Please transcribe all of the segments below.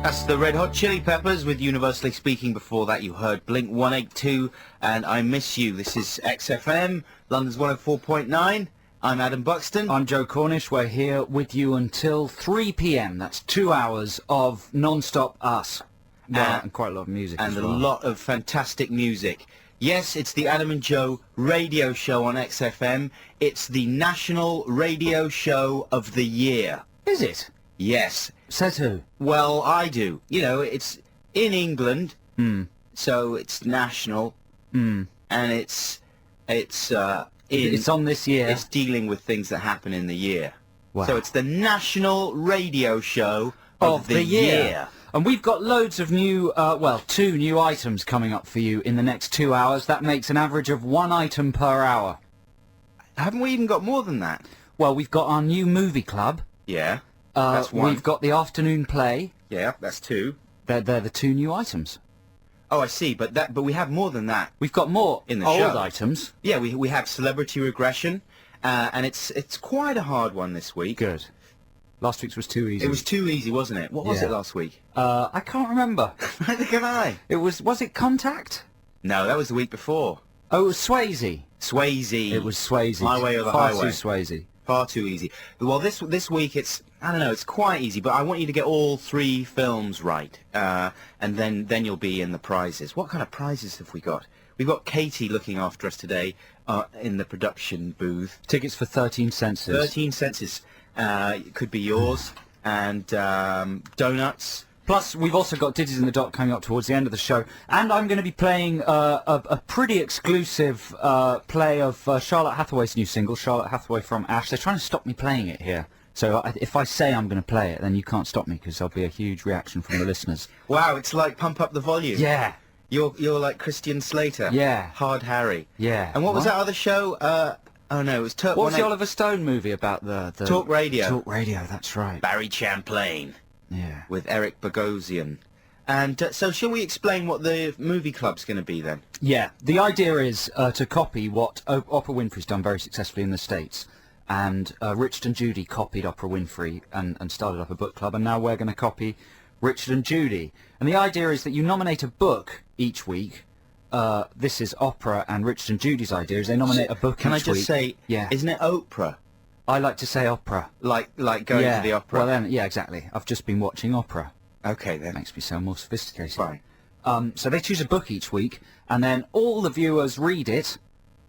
That's the Red Hot Chili Peppers with Universally Speaking. Before that you heard Blink 182 and I Miss You. This is XFM, London's 104.9. I'm Adam Buxton. I'm Joe Cornish. We're here with you until 3 p.m. That's 2 hours of non-stop us. And quite a lot of music and as well. A lot of fantastic music. Yes, it's the Adam and Joe radio show on XFM. It's the national radio show of the year. Is it? Yes. Says who? Well, I do. You know, it's in England, so it's national, and it's on this year. It's dealing with things that happen in the year. Wow. So it's the national radio show of the year. And we've got loads of new, 2 new items coming up for you in the next 2 hours. That makes an average of 1 item per hour. Haven't we even got more than that? Well, we've got our new movie club. Yeah, that's one. We've got the afternoon play. Yeah, that's 2. They're the 2 new items. Oh, I see, but we have more than that. We've got more in the old show. Items. Yeah, we have Celebrity Regression, and it's quite a hard one this week. Good. Last week's was too easy. It was too easy, wasn't it? What was it last week? I can't remember. Neither can I. It was it Contact? No, that was the week before. Oh, it was Swayze. Swayze. It was Swayze. My Way or the Far Highway. too Swayze. Far too easy. Well, this week it's, I don't know, it's quite easy, but I want you to get all 3 films right, and then you'll be in the prizes. What kind of prizes have we got? We've got Katie looking after us today in the production booth. Tickets for 13 senses. 13 senses. It could be yours, and donuts. Plus, we've also got Ditties in the Dock coming up towards the end of the show, and I'm going to be playing a pretty exclusive play of Charlotte Hathaway's new single, Charlotte Hathaway from Ash. They're trying to stop me playing it here. So if I say I'm going to play it, then you can't stop me, because there'll be a huge reaction from the listeners. Wow, it's like Pump Up the Volume. Yeah. You're like Christian Slater. Yeah. Hard Harry. Yeah. And what was that other show? Oh no, it was What was the Oliver Stone movie about the Talk Radio? Talk Radio, that's right. Barry Champlain. Yeah. With Eric Bogosian. And so shall we explain what the movie club's going to be then? Yeah. The idea is to copy what Oprah Winfrey's done very successfully in the States. And Richard and Judy copied Oprah Winfrey and started up a book club. And now we're going to copy Richard and Judy. And the idea is that you nominate a book each week. This is Oprah and Richard and Judy's idea, is they nominate a book each week. Can I just say, yeah. Isn't it Oprah? I like to say opera. Like going to the opera? Well then, yeah, exactly. I've just been watching opera. Okay then. Makes me sound more sophisticated. Fine. So they choose a book each week, and then all the viewers read it,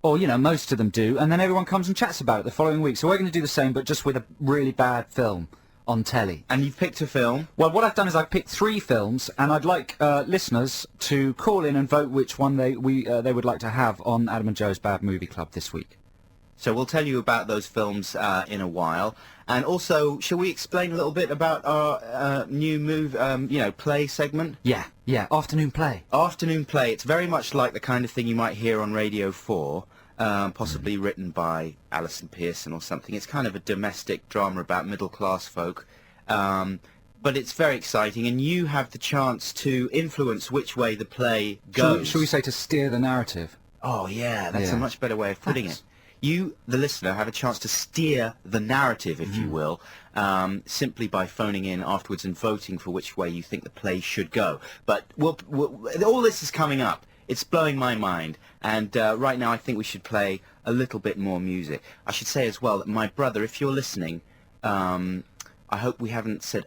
or, you know, most of them do, and then everyone comes and chats about it the following week. So we're going to do the same, but just with a really bad film on telly. And you've picked a film? Well, what I've done is I've picked 3 films, and I'd like listeners to call in and vote which one they would like to have on Adam and Joe's Bad Movie Club this week. So we'll tell you about those films in a while. And also, shall we explain a little bit about our new play segment? Yeah, afternoon play. Afternoon play. It's very much like the kind of thing you might hear on Radio 4, possibly written by Alison Pearson or something. It's kind of a domestic drama about middle-class folk. But it's very exciting, and you have the chance to influence which way the play goes. Shall we say to steer the narrative? Oh, yeah, that's a much better way of putting it. You, the listener, have a chance to steer the narrative, if you will, simply by phoning in afterwards and voting for which way you think the play should go. But all this is coming up. It's blowing my mind. And right now I think we should play a little bit more music. I should say as well that my brother, if you're listening, I hope we haven't said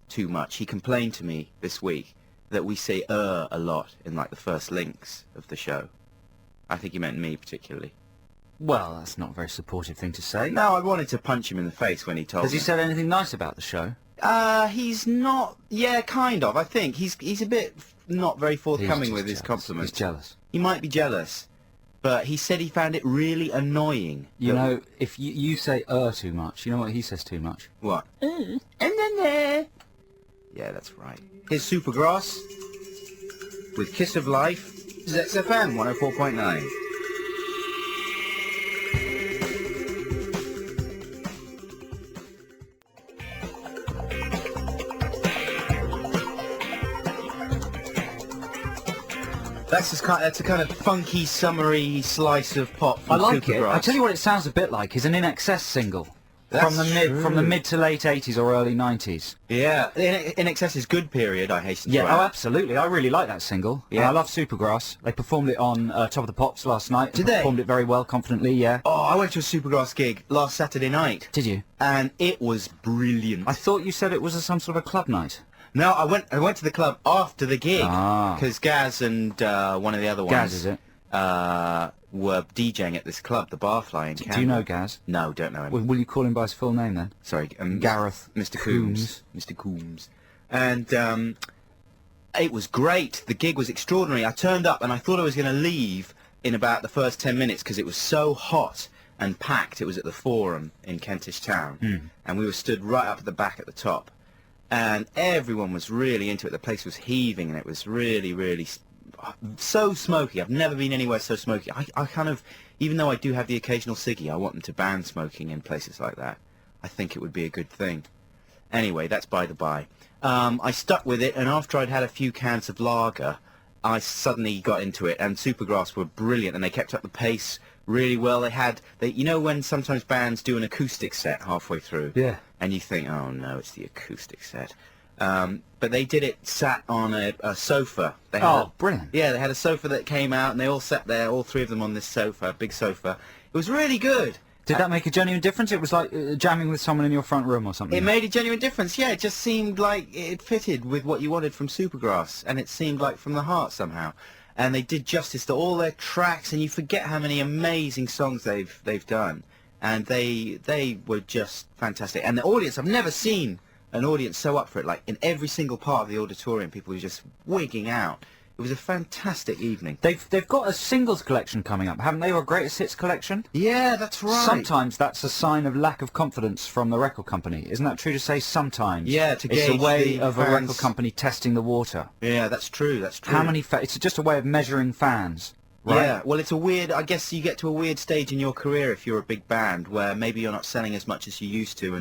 too much. He complained to me this week that we say a lot in like the first links of the show. I think he meant me particularly. Well, that's not a very supportive thing to say. No, I wanted to punch him in the face when he told me. Has he said anything nice about the show? He's not... Yeah, kind of, I think. He's a bit not very forthcoming with his compliments. He's jealous. He might be jealous. But he said he found it really annoying. You know, if you say too much, you know what he says too much? What? And then there. Yeah, that's right. Here's Supergrass with Kiss of Life. This is XFM 104.9. That's a kind of funky, summery slice of pop from I like Supergrass. it. I tell you what it sounds a bit like is an In Excess single. from the mid to late 80s or early 90s. Yeah, in Excess's good period, I hasten to Yeah, add. oh, absolutely. I really like that single. Yeah. And I love Supergrass. They performed it on Top of the Pops last night. Did they? Performed it very well, confidently, yeah. Oh, I went to a Supergrass gig last Saturday night. Did you? And it was brilliant. I thought you said it was some sort of a club night. No, I went to the club after the gig Ah. because Gaz and one of the other ones Gaz, is it? were DJing at this club, the Barfly in Camden. Do you know Gaz? No, don't know him. Will you call him by his full name then? Sorry, Gareth Mr. Coombs. Mr. Coombs. And it was great. The gig was extraordinary. I turned up and I thought I was going to leave in about the first 10 minutes because it was so hot and packed. It was at the Forum in Kentish Town. And we were stood right up at the back at the top. And everyone was really into it. The place was heaving and it was really, really so smoky. I've never been anywhere so smoky. I kind of, even though I do have the occasional ciggy, I want them to ban smoking in places like that. I think it would be a good thing. Anyway, that's by the by. I stuck with it, and after I'd had a few cans of lager, I suddenly got into it, and Supergrass were brilliant, and they kept up the pace really well. You know when sometimes bands do an acoustic set halfway through? Yeah. And you think, oh no, it's the acoustic set. But they did it sat on a sofa. They had brilliant. Yeah, they had a sofa that came out, and they all sat there, all three of them on this sofa, big sofa. It was really good. Did that make a genuine difference? It was like jamming with someone in your front room or something. It made a genuine difference, yeah. It just seemed like it fitted with what you wanted from Supergrass, and it seemed like from the heart somehow. And they did justice to all their tracks, and you forget how many amazing songs they've done. And they were just fantastic. And the audience, I've never seen an audience so up for it. Like in every single part of the auditorium, people were just wigging out. It was a fantastic evening. They've got a singles collection coming up, haven't they, or a greatest hits collection? Yeah, that's right. Sometimes that's a sign of lack of confidence from the record company. Isn't that true to say? Sometimes. Yeah, to gauge it's a way the of a fans. record company testing the water. Yeah, that's true. That's true. How many? It's just a way of measuring fans. Right? Yeah, well, it's a weird. I guess you get to a weird stage in your career if you're a big band where maybe you're not selling as much as you used to,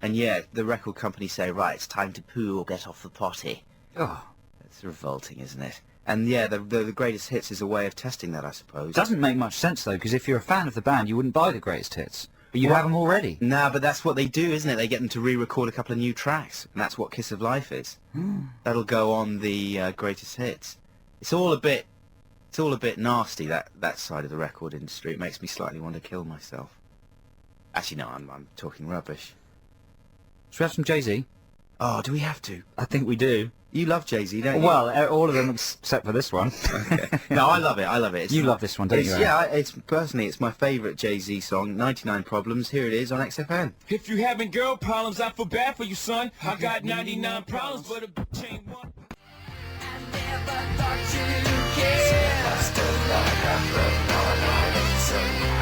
and yeah, the record company say, right, it's time to poo or get off the potty. Oh, it's revolting, isn't it? And yeah, the greatest hits is a way of testing that, I suppose. Doesn't make much sense though, because if you're a fan of the band, you wouldn't buy the greatest hits, but you have them already. Nah, but that's what they do, isn't it? They get them to re-record a couple of new tracks, and that's what Kiss of Life is. That'll go on the greatest hits. It's all a bit nasty, that side of the record industry. It makes me slightly want to kill myself. Actually, no, I'm talking rubbish. Should we have some Jay-Z? Oh, do we have to? I think we do. You love Jay-Z, don't you? Well, all of them except for this one. Okay. No, I love it. You love this one, don't you? Yeah, it's my favourite Jay-Z song, 99 Problems. Here it is on XFM. If you having girl problems, I feel bad for you, son. I got 99 problems, but a bitch ain't one. I never thought you cared.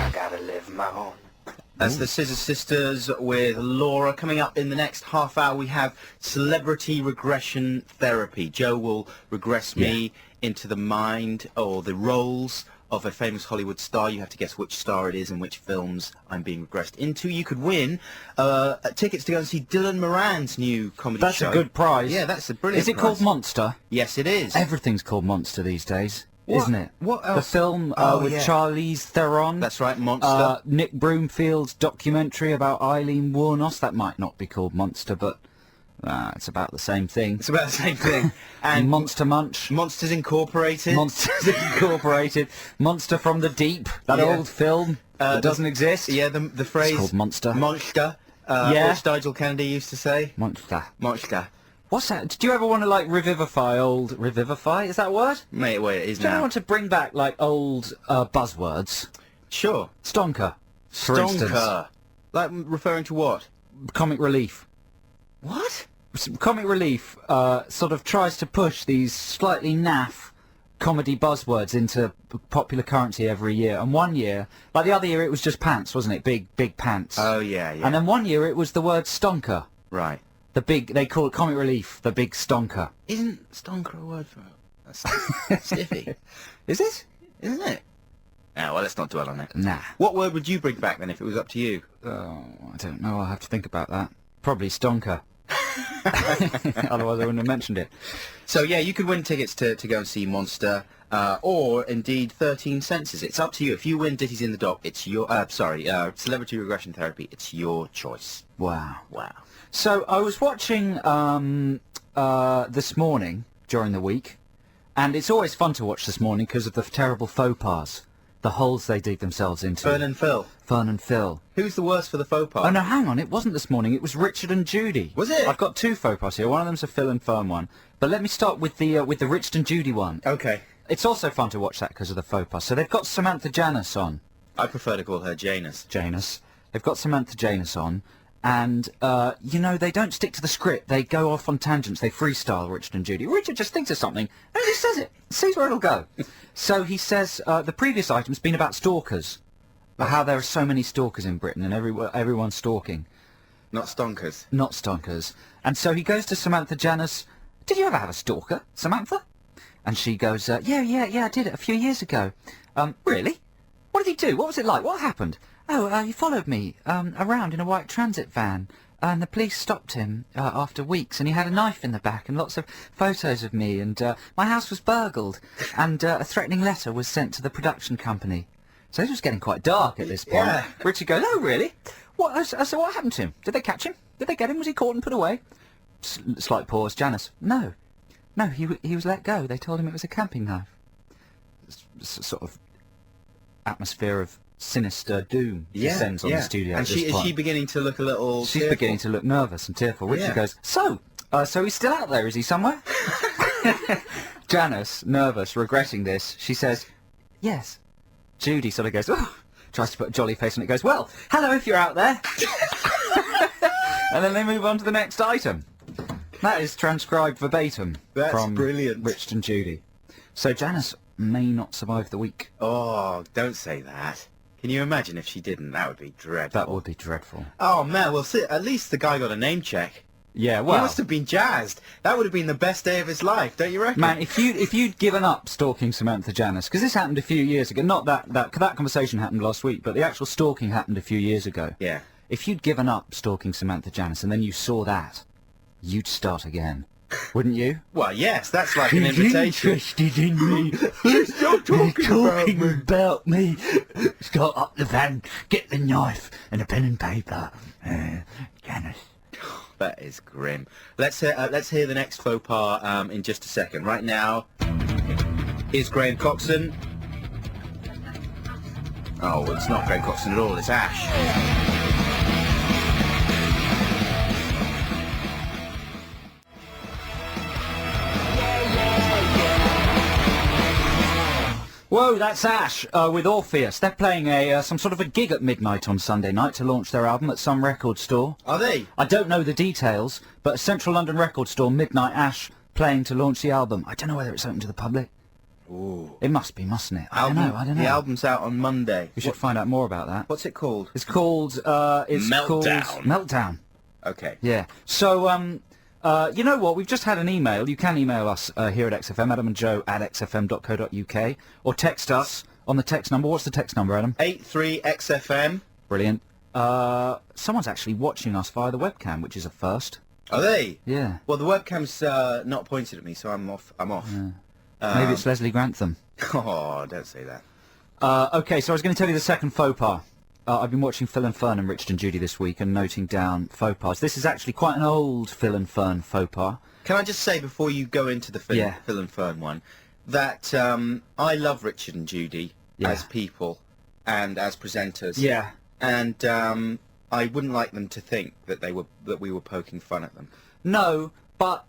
I gotta live my own. That's the Scissor Sisters with Laura. Coming up in the next half hour, we have celebrity regression therapy. Joe will regress me into the mind or the roles of a famous Hollywood star. You have to guess which star it is and which films I'm being regressed into. You could win tickets to go and see Dylan Moran's new comedy show. That's a good prize. Yeah, that's a brilliant Is it prize. called Monster? Yes, it is. Everything's called Monster these days, isn't it? What The else? film with yeah. Charlize Theron. That's right, Monster. Nick Broomfield's documentary about Eileen Wuornos. That might not be called Monster, but it's about the same thing. It's about the same thing. And Monster Munch. Monsters Incorporated. Monsters Incorporated. Monster from the Deep. That Yeah. old film that doesn't exist. Yeah, the phrase... It's called Monster. Monster. Yeah. Which Nigel Kennedy used to say. Monster. Monster. What's that? Did you ever want to revivify? Is that a word? Mate, wait, it is Do you ever now. want to bring back like old buzzwords? Sure. Stonker, for instance. Stonker. Like, referring to what? Comic relief. What? Comic relief sort of tries to push these slightly naff comedy buzzwords into popular currency every year. And one year, like the other year, it was just pants, wasn't it? Big pants. Oh, yeah. And then one year it was the word stonker. Right. They call it comic relief, the big stonker. Isn't stonker a word for it? That's stiffy. Is it? Isn't it? Oh, well, let's not dwell on it. Nah. What word would you bring back then if it was up to you? Oh, I don't know. I'll have to think about that. Probably stonker. Otherwise I wouldn't have mentioned it. So yeah, you could win tickets to go and see Monster, or indeed 13 Senses. It's up to you. If you win Ditties in the Dock, it's your Celebrity Regression Therapy. It's your choice. Wow. Wow. So I was watching This Morning during the week, and it's always fun to watch This Morning because of the terrible faux pas, the holes they dig themselves into. Fern and Phil. Fern and Phil. Who's the worst for the faux pas? Oh no, hang on, it wasn't This Morning, it was Richard and Judy. Was it? I've got two faux pas here. One of them's a Phil and Fern one. But let me start with the Richard and Judy one. Okay. It's also fun to watch that because of the faux pas. So they've got Samantha Janus on. I prefer to call her Janus. Janus. They've got Samantha Janus on. And, you know, they don't stick to the script. They go off on tangents. They freestyle, Richard and Judy. Richard just thinks of something, and he says it. Sees where it'll go. So he says the previous item's been about stalkers. How there are so many stalkers in Britain, and everyone's stalking. Not stonkers. Not stonkers. And so he goes to Samantha Janus. Did you ever have a stalker, Samantha? And she goes, yeah, I did it a few years ago. Really? What did he do? What was it like? What happened? Oh, he followed me around in a white transit van, and the police stopped him after weeks, and he had a knife in the back and lots of photos of me, and my house was burgled, and a threatening letter was sent to the production company. So it was getting quite dark at this point. Yeah. Richard goes, oh, really? So what happened to him? Did they catch him? Did they get him? Was he caught and put away? Slight pause. Janice, no, he was let go. They told him it was a camping knife. Sort of atmosphere of sinister doom descends on the studio. And at this is point. she beginning to look a little She's tearful? beginning to look nervous and tearful. Richard Yeah. goes, so he's still out there, is he, somewhere? Janice, nervous, regretting this, she says, yes. Judy sort of goes, oh, tries to put a jolly face on it, goes, well, hello if you're out there. And then they move on to the next item. That is transcribed verbatim from brilliant. Richard and Judy. So Janice may not survive the week. Oh, don't say that. Can you imagine if she didn't? That would be dreadful. That would be dreadful. Oh, man, well, see, at least the guy got a name check. Yeah, He well, must have been jazzed. That would have been the best day of his life, don't you reckon? man, if you'd given up stalking Samantha Janus, because this happened a few years ago, not that conversation happened last week, but the actual stalking happened a few years ago. Yeah. If you'd given up stalking Samantha Janus and then you saw that, you'd start again, wouldn't you? Well, yes, that's like an invitation. Interested in me. He's still talking about me. Start up the van, get the knife and a pen and paper. Janus. That is grim. Let's hear the next faux pas in just a second. Right now, here's Graham Coxon. Oh, it's not Graham Coxon at all. It's Ash. Whoa, that's Ash with Orpheus. They're playing some sort of a gig at midnight on Sunday night to launch their album at some record store. Are they? I don't know the details, but a Central London record store, Midnight Ash, playing to launch the album. I don't know whether it's open to the public. Ooh. It must be, mustn't it? I don't know. The album's out on Monday. We should find out more about that. What's it called? It's called... Meltdown. Meltdown. Okay. Yeah. So, you know what? We've just had an email. You can email us here at XFM, Adam and Joe at xfm.co.uk, or text us on the text number. What's the text number, Adam? 83XFM. Brilliant. Someone's actually watching us via the webcam, which is a first. Are they? Yeah. Well, the webcam's not pointed at me, so I'm off. Yeah. Maybe it's Leslie Grantham. Oh, don't say that. Okay, so I was going to tell you the second faux pas. I've been watching Phil and Fern and Richard and Judy this week and noting down faux pas. This is actually quite an old Phil and Fern faux pas. Can I just say, before you go into the Phil and Fern one, that I love Richard and Judy as people and as presenters. Yeah. And I wouldn't like them to think that we were poking fun at them. No, but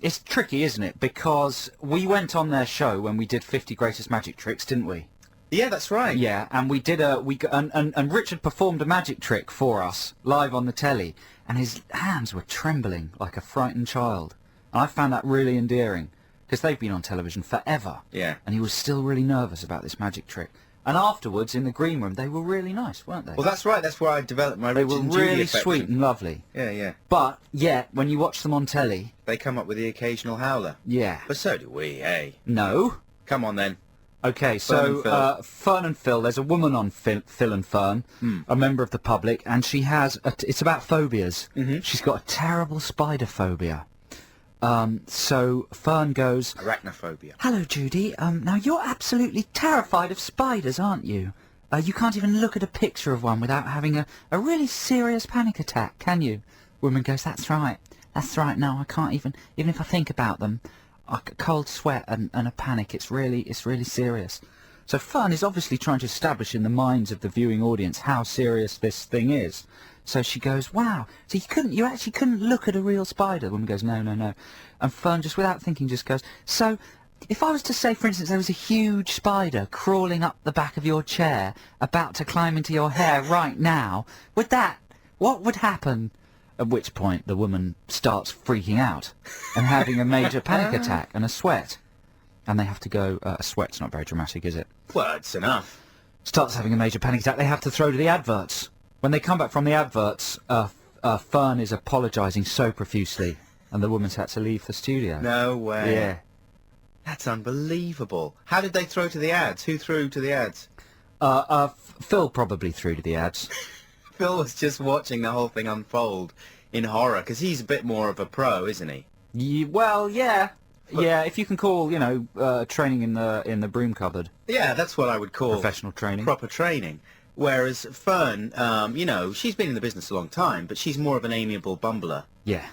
it's tricky, isn't it? Because we went on their show when we did 50 Greatest Magic Tricks, didn't we? Yeah, that's right. Yeah, and we did and Richard performed a magic trick for us live on the telly, and his hands were trembling like a frightened child. And I found that really endearing, because they've been on television forever. Yeah. And he was still really nervous about this magic trick. And afterwards, in the green room, they were really nice, weren't they? Well, that's right. That's where I developed my Richard and They were Judy really affection. sweet and lovely. Yeah, yeah. But, yet, when you watch them on telly... They come up with the occasional howler. Yeah. But so do we, eh? No. Come on, then. Okay, Fern and Phil. Fern and Phil, there's a woman on Phil and Fern, a member of the public, and she has, it's about phobias. She's got a terrible spider phobia. So Fern goes, Arachnophobia. "Hello, Judy. Now you're absolutely terrified of spiders, aren't you? You can't even look at a picture of one without having a really serious panic attack, can you?" Woman goes, That's right. No, I can't even if I think about them. A cold sweat and a panic. It's really serious. So Fern is obviously trying to establish in the minds of the viewing audience how serious this thing is. So she goes, "Wow, so you actually couldn't look at a real spider?" The woman goes, No. And Fern, just without thinking, just goes, "So, if I was to say, for instance, there was a huge spider crawling up the back of your chair, about to climb into your hair right now, what would happen?" At which point the woman starts freaking out and having a major panic attack and a sweat. And they have to go, a sweat's not very dramatic, is it? Well, it's enough. Starts having a major panic attack. They have to throw to the adverts. When they come back from the adverts, Fern is apologising so profusely, and the woman's had to leave the studio. No way. Yeah. That's unbelievable. How did they throw to the ads? Who threw to the ads? Phil probably threw to the ads. Phil was just watching the whole thing unfold in horror, because he's a bit more of a pro, isn't he? Yeah. Yeah, if you can call, training in the broom cupboard. Yeah, that's what I would call Professional training. proper training. Whereas Fern, she's been in the business a long time, but she's more of an amiable bumbler. Yeah.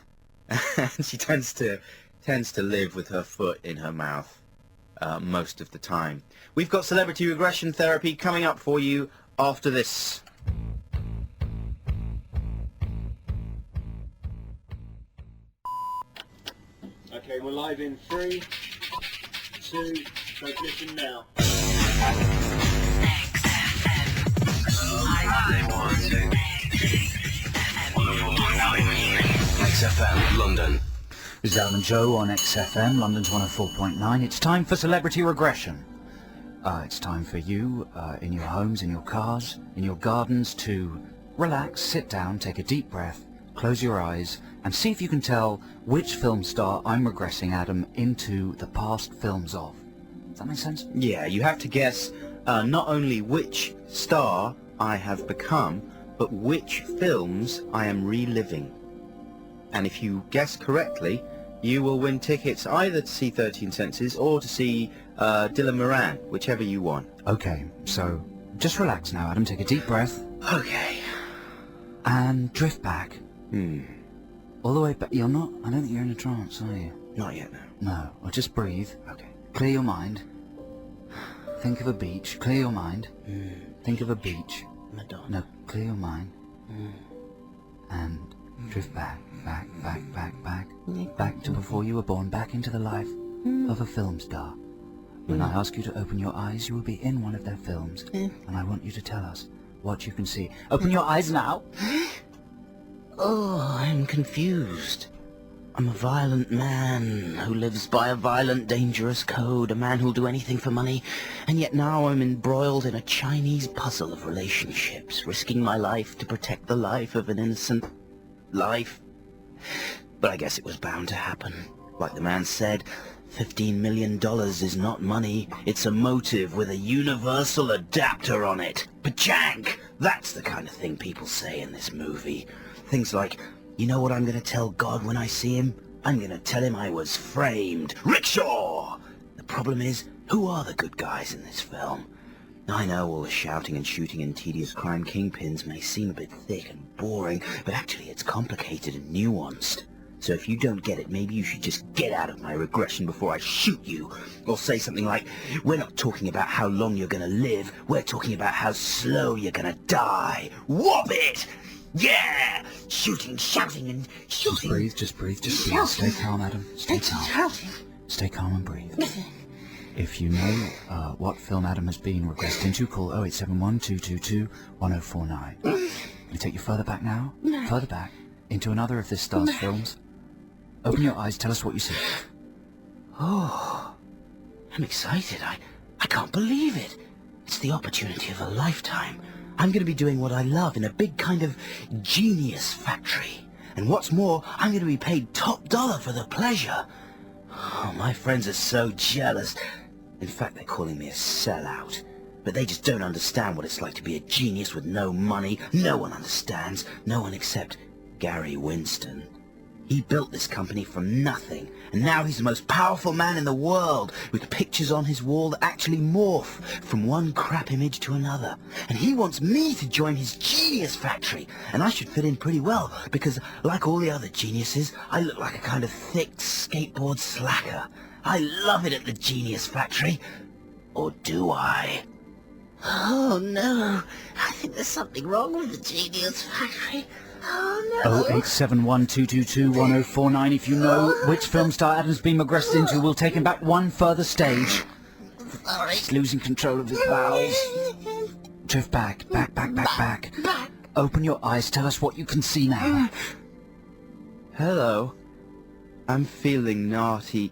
And she tends to live with her foot in her mouth most of the time. We've got celebrity regression therapy coming up for you after this. Okay, we're live in 3, 2, ignition now. XFM London. This is Alan Joe on XFM, London's 104.9. It's time for celebrity regression. It's time for you, in your homes, in your cars, in your gardens, to relax, sit down, take a deep breath, close your eyes, and see if you can tell which film star I'm regressing Adam into the past films of. Does that make sense? Yeah, you have to guess not only which star I have become, but which films I am reliving. And if you guess correctly, you will win tickets either to see 13 Senses or to see Dylan Moran, whichever you want. Okay, so just relax now, Adam. Take a deep breath. Okay. And drift back. All the way back. I don't think you're in a trance, are you? Not yet, no. No. Well, just breathe. Okay. Clear your mind. Think of a beach. Clear your mind. Think of a beach. Madonna. No, clear your mind. And drift back. Back to before you were born. Back into the life of a film star. When I ask you to open your eyes, you will be in one of their films. And I want you to tell us what you can see. Open your eyes now. Oh, I'm confused. I'm a violent man who lives by a violent, dangerous code, a man who'll do anything for money, and yet now I'm embroiled in a Chinese puzzle of relationships, risking my life to protect the life of an innocent life. But I guess it was bound to happen. Like the man said, $15 million is not money, it's a motive with a universal adapter on it. Pajank! That's the kind of thing people say in this movie. Things like, you know what I'm going to tell God when I see him? I'm going to tell him I was framed. Rickshaw! The problem is, who are the good guys in this film? I know all the shouting and shooting and tedious crime kingpins may seem a bit thick and boring, but actually it's complicated and nuanced. So if you don't get it, maybe you should just get out of my regression before I shoot you. Or say something like, we're not talking about how long you're going to live, we're talking about how slow you're going to die. Whop it! Yeah! Shooting, shouting, and shooting. Just breathe. Stay calm, Adam. Stay calm. Stay calm and breathe. If you know what film Adam has been regressed into, call 0871 222 1049. Can you take you further back now? No. Further back into another of this star's films. Open your eyes. Tell us what you see. Oh, I'm excited. I can't believe it. It's the opportunity of a lifetime. I'm going to be doing what I love in a big kind of genius factory. And what's more, I'm going to be paid top dollar for the pleasure. Oh, my friends are so jealous. In fact, they're calling me a sellout. But they just don't understand what it's like to be a genius with no money. No one understands. No one except Gary Winston. He built this company from nothing, and now he's the most powerful man in the world, with pictures on his wall that actually morph from one crap image to another. And he wants me to join his genius factory, and I should fit in pretty well, because like all the other geniuses, I look like a kind of thick skateboard slacker. I love it at the genius factory. Or do I? Oh no, I think there's something wrong with the genius factory. Oh no. 08712221049. If you know which film star Adam's been regressed into, we'll take him back one further stage. Sorry. He's losing control of his bowels. Drift back. Open your eyes, tell us what you can see now. Hello. I'm feeling naughty.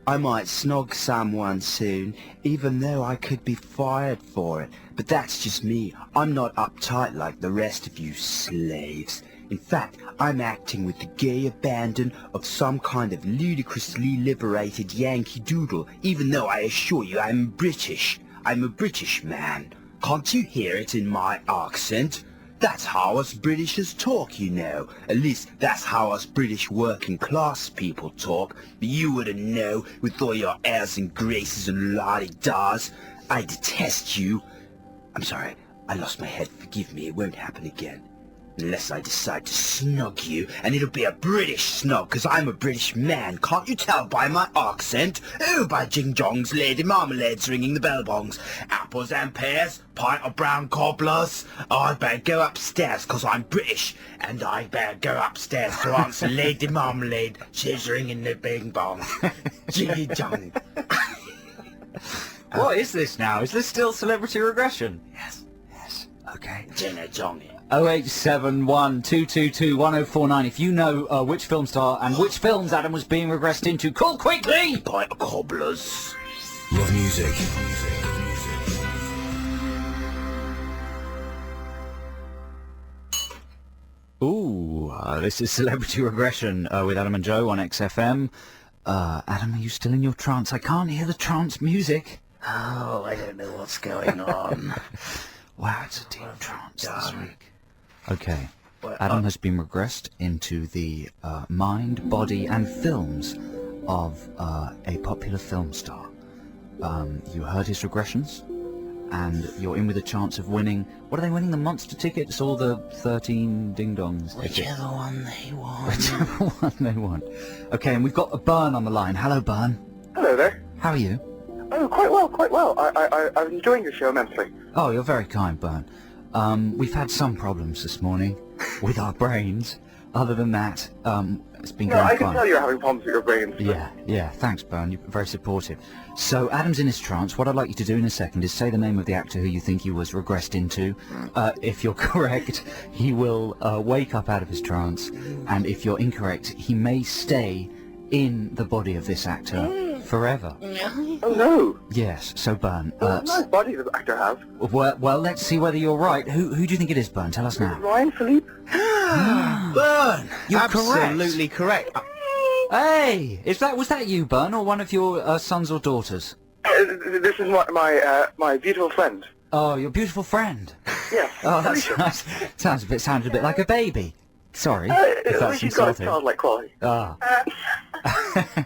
I might snog someone soon, even though I could be fired for it. But that's just me. I'm not uptight like the rest of you slaves. In fact, I'm acting with the gay abandon of some kind of ludicrously liberated Yankee Doodle, even though I assure you I'm British. I'm a British man. Can't you hear it in my accent? That's how us Britishers talk, you know. At least that's how us British working class people talk. But you wouldn't know with all your airs and graces and la-di-das. I detest you. I'm sorry, I lost my head. Forgive me, it won't happen again. Unless I decide to snog you, and it'll be a British snog, 'cause I'm a British man. Can't you tell by my accent? Oh, by jing-jongs, lady marmalades ringing the bell-bongs. Apples and pears, pint of brown cobblers. I'd better go upstairs, 'cause I'm British, and I'd better go upstairs to answer Lady Marmalade. She's ringing the bing-bong. Jiggy-jong. What is this now? Is this still Celebrity Regression? Yes. Okay. Jenna-jongy. 08712221049. If you know which film star and which films Adam was being regressed into, call quickly! Pint of cobblers. Love music. Ooh, this is Celebrity Regression with Adam and Joe on XFM. Adam, are you still in your trance? I can't hear the trance music. Oh, I don't know what's going on. Wow, it's a deep trance this week. Okay, Adam has been regressed into the mind, body and films of a popular film star. You heard his regressions, and you're in with a chance of winning. What are they winning? The monster tickets or the 13 ding-dongs? Whichever one they want. Whichever one they want. Okay, and we've got a Byrne on the line. Hello, Byrne. Hello there. How are you? Oh, quite well. I'm enjoying your show immensely. Oh, you're very kind, Byrne. We've had some problems this morning with our brains. Other than that, it's been going I fine. can tell you're having problems with your brains. Yeah. Thanks, Byrne. You're very supportive. So, Adam's in his trance. What I'd like you to do in a second is say the name of the actor who you think he was regressed into. If you're correct, he will wake up out of his trance. And if you're incorrect, he may stay in the body of this actor forever. Oh no! Yes, so Byrne. Nice body does the actor have. Well, let's see whether you're right. Who do you think it is, Byrne? Tell us now. Ryan Philippe? Byrne! You're absolutely correct. Hey! Was that you, Byrne, or one of your sons or daughters? This is my beautiful friend. Oh, your beautiful friend. Yes. Oh, that's nice. Sounded a bit like a baby. Sorry, if that's She's got a insulting. childlike quality. Ah.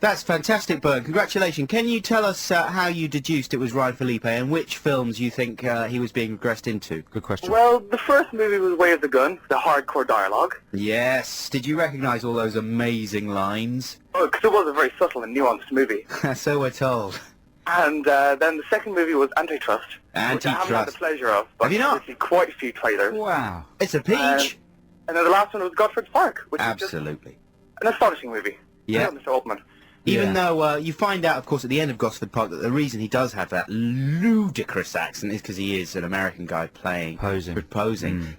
That's fantastic, Byrne. Congratulations. Can you tell us how you deduced it was Ryan Felipe and which films you think he was being regressed into? Good question. Well, the first movie was Way of the Gun, the hardcore dialogue. Yes. Did you recognise all those amazing lines? Oh, because it was a very subtle and nuanced movie. So we're told. And then the second movie was Antitrust. Which I haven't had the Antitrust. pleasure of. But Have you not? I've seen quite a few trailers. Wow. It's a peach. And then the last one was Godford's Park, which is Absolutely. just an astonishing movie. Yeah. Mr. Altman. Even though you find out, of course, at the end of Gosford Park that the reason he does have that ludicrous accent is because he is an American guy proposing.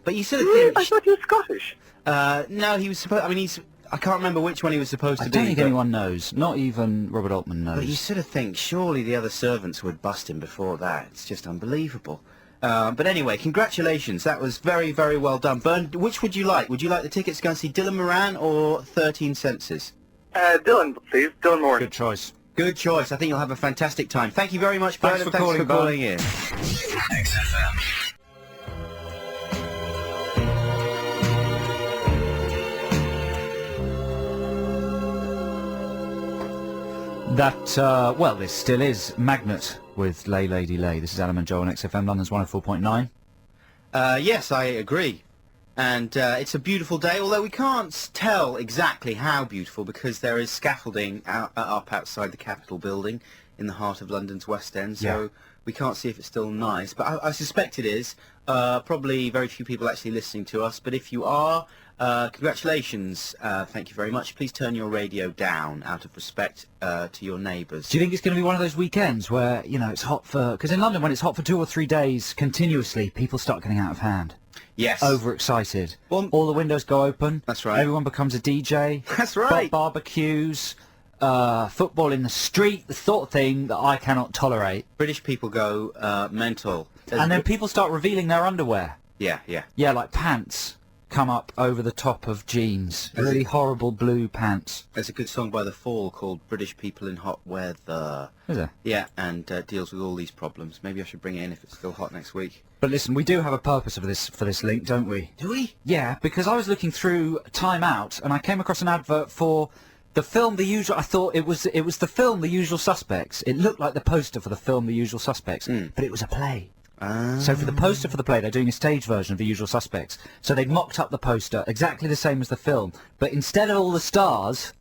But you sort of think... I thought he was Scottish. No, he was supposed... I mean, I can't remember which one he was supposed to be. I don't think anyone knows. Not even Robert Altman knows. But you sort of think, surely the other servants would bust him before that. It's just unbelievable. But anyway, congratulations. That was very, very well done. Byrne, which would you like? Would you like the tickets to go and see Dylan Moran or 13 Senses? Dylan, please. Dylan Moran. Good choice. Good choice. I think you'll have a fantastic time. Thank you very much, Bernard. Thanks for calling, in. XFM. That, well, this still is Magnet with Lay Lady Lay. This is Adam and Joe on XFM, London's 104.9. Yes, I agree. And it's a beautiful day, although we can't tell exactly how beautiful because there is scaffolding up outside the Capitol building in the heart of London's West End, so we can't see if it's still nice. But I suspect it is. Probably very few people actually listening to us, but if you are, congratulations. Thank you very much. Please turn your radio down out of respect to your neighbours. Do you think it's going to be one of those weekends where, you know, it's hot for... Because in London, when it's hot for 2 or 3 days continuously, people start getting out of hand. Yes. Overexcited. Well, all the windows go open. That's right. Everyone becomes a DJ. That's right. Barbecues, football in the street, the sort of thing that I cannot tolerate. British people go mental. And then people start revealing their underwear. Yeah, yeah. Yeah, like pants come up over the top of jeans. Really horrible blue pants. There's a good song by The Fall called British People in Hot Weather. Is there? Yeah, and deals with all these problems. Maybe I should bring it in if it's still hot next week. But listen, we do have a purpose for this link, don't we? Do we? Yeah, because I was looking through Time Out and I came across an advert for the film The Usual... I thought it was the film The Usual Suspects. It looked like the poster for the film The Usual Suspects, but it was a play. So for the poster for the play, they're doing a stage version of The Usual Suspects. So they'd mocked up the poster exactly the same as the film, but instead of all the stars,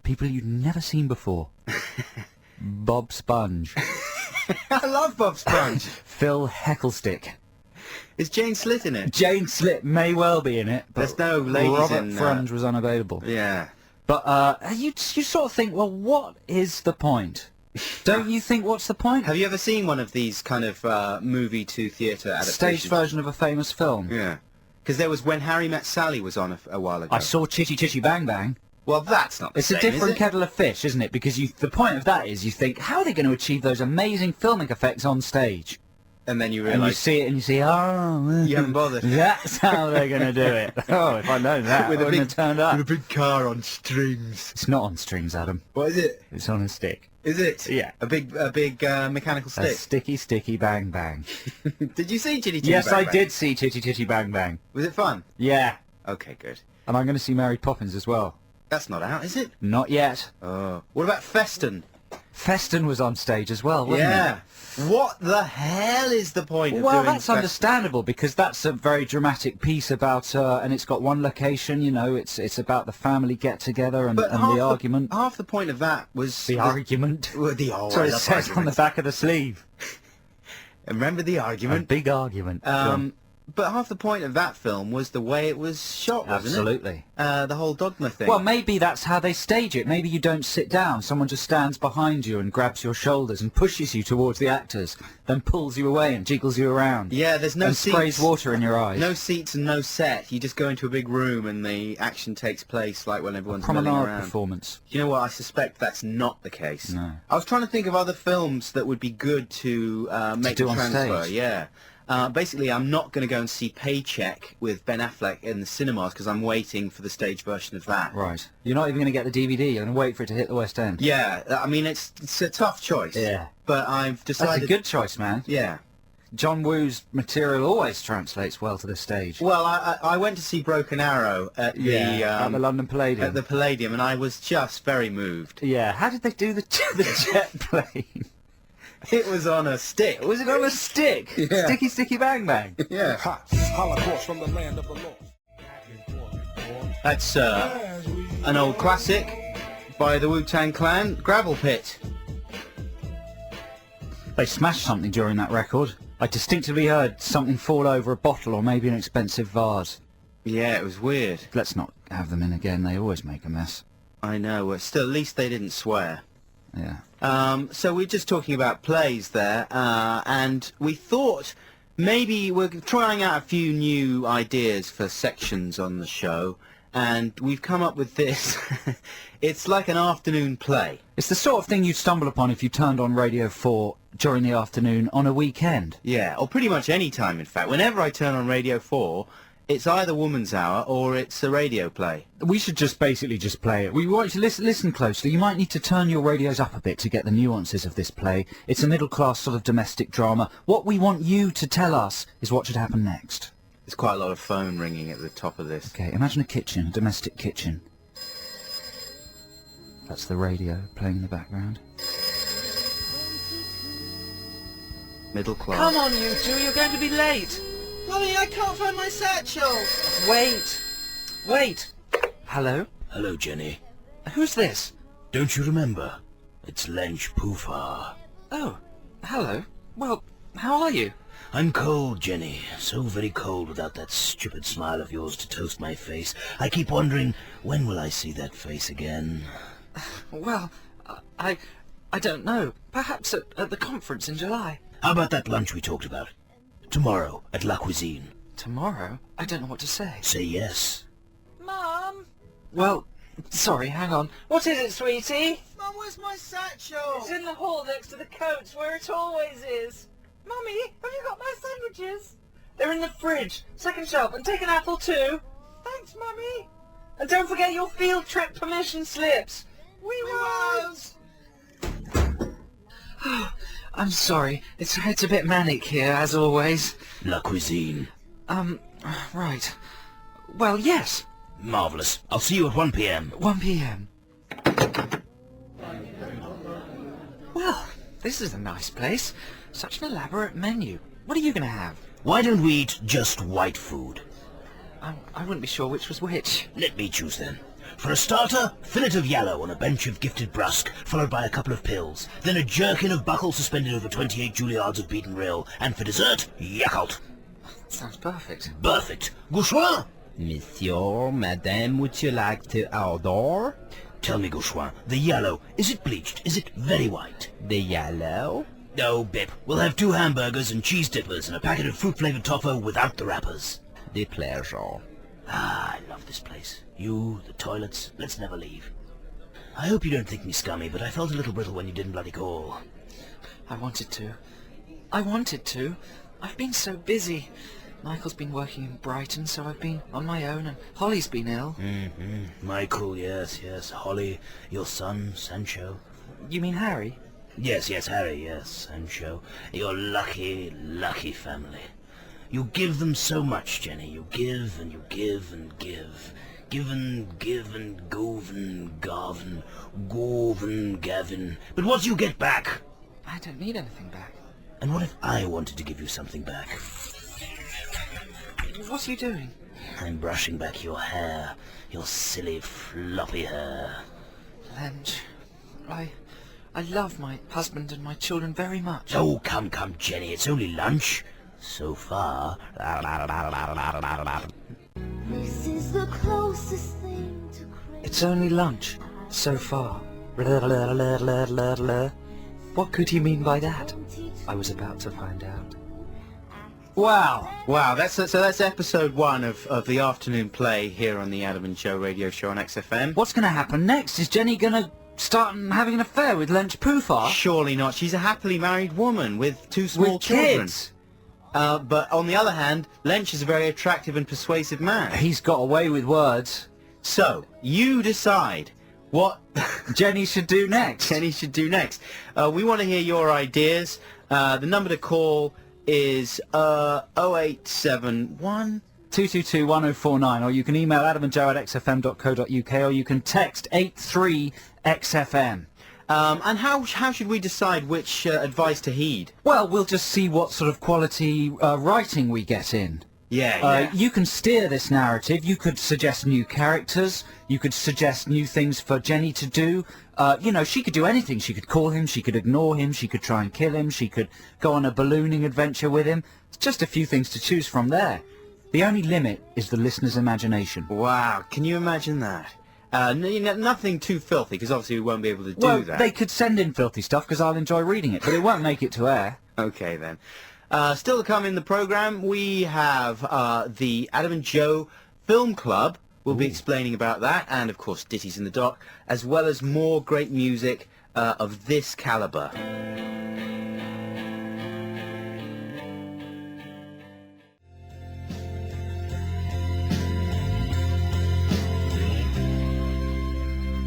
people you'd never seen before. Bob Sponge. I love Bob Sponge. Phil Heckelstick. Is Jane Slitt in it? Jane Slitt may well be in it, but There's no ladies Robert in Frunge was unavailable. Yeah. But you sort of think, well, what is the point? Don't you think, what's the point? Have you ever seen one of these kind of movie to theatre adaptations? Stage version of a famous film. Yeah. Because there was When Harry Met Sally was on a while ago. I saw Chitty Chitty Bang Bang. Well, that's not the It's same, a different is it? kettle of fish, isn't it? Because the point of that is you think, how are they going to achieve those amazing filmic effects on stage? And then you And you realise see it and you see, oh, you haven't bothered. that's how they're going to do it. Oh, if I'd known that, With I a wouldn't big- have turned up. with a big car on strings. It's not on strings, Adam. What is it? It's on a stick. Is it? Yeah. A big mechanical A stick. sticky, sticky bang bang. Did you see Chitty Chitty Yes, Bang I Bang? did see Chitty Chitty Bang Bang. Was it fun? Yeah. Okay, good. And I'm going to see Mary Poppins as well. That's not out, is it? Not yet. Oh. What about Feston? Feston was on stage as well, wasn't Yeah. What the hell is the point it? of Well, doing that's Feston? understandable because that's a very dramatic piece about, and it's got one location. You know, it's about the family get together and But the argument. Half the point of that was... The argument. Well, That's what it says on the back of the sleeve. Remember the A argument? big argument. But half the point of that film was the way it was shot, wasn't Absolutely. it? The whole dogma thing. Well, maybe that's how they stage it. Maybe you don't sit down. Someone just stands behind you and grabs your shoulders and pushes you towards the actors, then pulls you away and jiggles you around. yeah, there's no and seats. sprays water in your eyes. No seats and no set. You just go into a big room and the action takes place like when everyone's milling Promenade around. performance. You know what? I suspect that's not the case. No. I was trying to think of other films that would be good to make do the on transfer. stage. Yeah. Basically, I'm not going to go and see Paycheck with Ben Affleck in the cinemas because I'm waiting for the stage version of that. Right. You're not even going to get the DVD. You're going to wait for it to hit the West End. Yeah, I mean, it's a tough choice. Yeah. But I've decided... That's a good choice, man. Yeah. John Woo's material always translates well to the stage. Well, I went to see Broken Arrow at at the London Palladium. at the Palladium, and I was just very moved. Yeah. How did they do the jet plane? It was on a stick. Was it on a stick? Yeah. Sticky, sticky, bang, bang. Yeah. Holocaust from the land of the lost. That's an old classic by the Wu-Tang Clan, Gravel Pit. They smashed something during that record. I distinctively heard something fall over a bottle or maybe an expensive vase. Yeah, it was weird. Let's not have them in again. They always make a mess. I know. Well, still, at least they didn't swear. Yeah. So we're just talking about plays there, and we thought maybe we're trying out a few new ideas for sections on the show, and we've come up with this. It's like an afternoon play. It's the sort of thing you'd stumble upon if you turned on Radio 4 during the afternoon on a weekend. Yeah, or pretty much any time, in fact. Whenever I turn on Radio 4, it's either Woman's Hour or it's a radio play. We should just basically just play it. We want you to listen closely. You might need to turn your radios up a bit to get the nuances of this play. It's a middle-class sort of domestic drama. What we want you to tell us is what should happen next. There's quite a lot of phone ringing at the top of this. Okay, imagine a kitchen, a domestic kitchen. That's the radio playing in the background. Middle class. Come on, you two, you're going to be late. Mummy, I can't find my satchel. Wait. Hello? Hello, Jenny. Who's this? Don't you remember? It's Lench Poofar. Oh, hello. Well, how are you? I'm cold, Jenny. So very cold without that stupid smile of yours to toast my face. I keep wondering, when will I see that face again? Well, I don't know. Perhaps at the conference in July. How about that lunch we talked about? Tomorrow, at La Cuisine. Tomorrow? I don't know what to say. Say yes. Mum? Well, sorry, hang on. What is it, sweetie? Mum, where's my satchel? It's in the hall next to the coats, where it always is. Mummy, have you got my sandwiches? They're in the fridge, second shelf, and take an apple too. Thanks, Mummy. And don't forget your field trip permission slips. We won't. I'm sorry. It's a bit manic here, as always. La Cuisine. Right. Well, yes. Marvellous. I'll see you at 1 p.m. 1 p.m. Well, this is a nice place. Such an elaborate menu. What are you going to have? Why don't we eat just white food? I wouldn't be sure which was which. Let me choose then. For a starter, fillet of yellow on a bench of gifted brusque, followed by a couple of pills. Then a jerkin of buckle suspended over 28 Juilliards of beaten rill. And for dessert, Yakult. Sounds perfect. Perfect. Gauchois? Monsieur, madame, would you like to order? Tell me, Gauchois, the yellow, is it bleached? Is it very white? The yellow? No, Bip. We'll have 2 hamburgers and cheese dippers and a packet of fruit-flavoured toffee without the wrappers. The pleasure. Ah, I love this place. You, the toilets, let's never leave. I hope you don't think me scummy, but I felt a little brittle when you didn't bloody call. I wanted to. I've been so busy. Michael's been working in Brighton, so I've been on my own, and Holly's been ill. Michael, yes. Holly, your son, Sancho. You mean Harry? Yes, Harry, yes, Sancho. Your lucky, lucky family. You give them so much, Jenny. You give and you give and give. Give and give and Govan, Gavin. But what do you get back? I don't need anything back. And what if I wanted to give you something back? What are you doing? I'm brushing back your hair. Your silly, floppy hair. Lench, I love my husband and my children very much. Oh, come, Jenny. It's only lunch. So far. This is the closest thing to crazy. It's only lunch, so far. What could he mean by that? I was about to find out. Wow, that's episode 1 of the afternoon play here on the Adam and Joe radio show on XFM. What's going to happen next? Is Jenny going to start having an affair with Lench Poofar? Surely not. She's a happily married woman with 2 small children. Kids. But on the other hand, Lench is a very attractive and persuasive man. He's got away with words. So, you decide what Jenny should do next. We want to hear your ideas. The number to call is 0871 222-1049, or you can email adamandjoe@xfm.co.uk, or you can text 83XFM. And how should we decide which advice to heed? Well, we'll just see what sort of quality writing we get in. Yeah. You can steer this narrative. You could suggest new characters. You could suggest new things for Jenny to do. She could do anything. She could call him. She could ignore him. She could try and kill him. She could go on a ballooning adventure with him. It's just a few things to choose from there. The only limit is the listener's imagination. Wow, can you imagine that? Nothing too filthy, because obviously we won't be able to do Well, that. they could send in filthy stuff, because I'll enjoy reading it, but it won't make it to air. Okay, then. Still to come in the programme, we have the Adam and Joe Film Club. We'll be explaining about that, and of course Ditties in the Dock, as well as more great music of this calibre.